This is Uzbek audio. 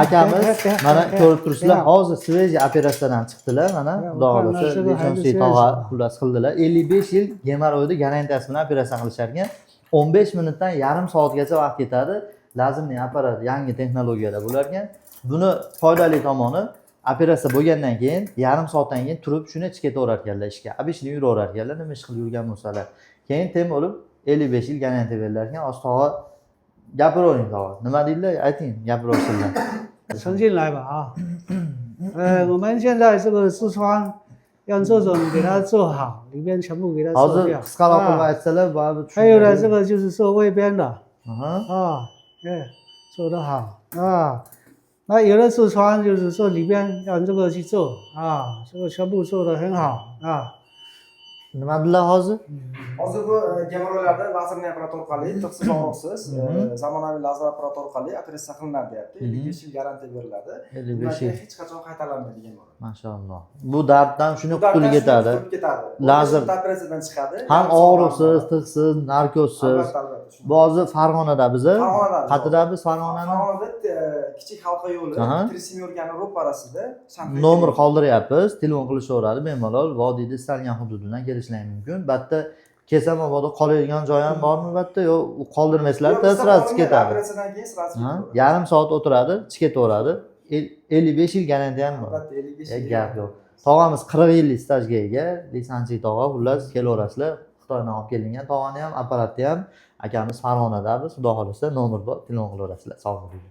Akamiz mana ko'rib turibsizlar, hozir svejiy operatsiyadan chiqdilar, mana xudo xolasa Bechonsiy tog'a xullas qildilar. 55 yil gemoroyni garantiyasi bilan operatsiya qilishar ekan. 15 minutdan yarim soatgacha vaqt ketadi. Lazimli apparat yangi texnologiyada bo'lar ekan. Buni foydali tomoni operatsiya bo'lgandan keyin yarim soatdan keyin turib shuni ichga ketaverar ekanlar ishga. Obishni yuraverar ekanlar, nima ish qilib yurgan bo'lsalar. Keyin tem bo'lib 55 yil garantiya berilar ekan. Oz tog'a gapiravering tog'a. Nima deydilar? Ayting, gapiraversinlar. 盛进来吧啊。我们现在这个痔疮用这种给它做好，里边全部给它做 Hozir 掉。 qisqaroq qilib aytsalar, baribir 还有呢，这个就是做胃边的 Aha. 啊，对，做得好啊。那有的痔疮就是说里边让这个去做啊，这个全部做得很好啊。 Nima dedilar hozir? Hozir bu gemoroylarda lazerli apparat orqali tig'siz og'riqsiz zamonaviy lazer apparat orqali operatsiya qilinadi deyapti. 55 yil garantiya beriladi. 55 yil. Hech qachon qaytarilmaydi gemoroy. Maşallah. Bu darddan shuni qutulib ketadi. Lazer operatsiyadan chiqadi. ham og'riqsiz, tig'siz, narkozsiz. Bu hozir Farg'onada biza. Qayerdamiz Farg'onani? Farg'onada kichik halqa yo'li Kirsimyorgani ro'parasida. Nomer qoldiryapmiz. Telefon qilishaveradi bemalol. Vodiyda istalgan hududdan kelishlar mumkin. Batta kesam mabodo qoladigan joy ham bormi batta? Yo, qoldirmaysizlar, sirasi ketadi. Operatsiyadan keyin sirasi ketadi. Yarim soat o'tiradi, ichga ketaveradi. 55 yil garantiya ham bor. Albatta 55 yil. Gap yo'q. Tog'amiz 40 yillik stajga ega, lisensiya tog'a, xullas kelaverasizlar. Xitoydan olib kelingan tog'ani ham, apparatni ham akamiz Farg'onada biz, xudo xolasa nomer bor, telefon qilaverasizlar. Sog' bo'ling.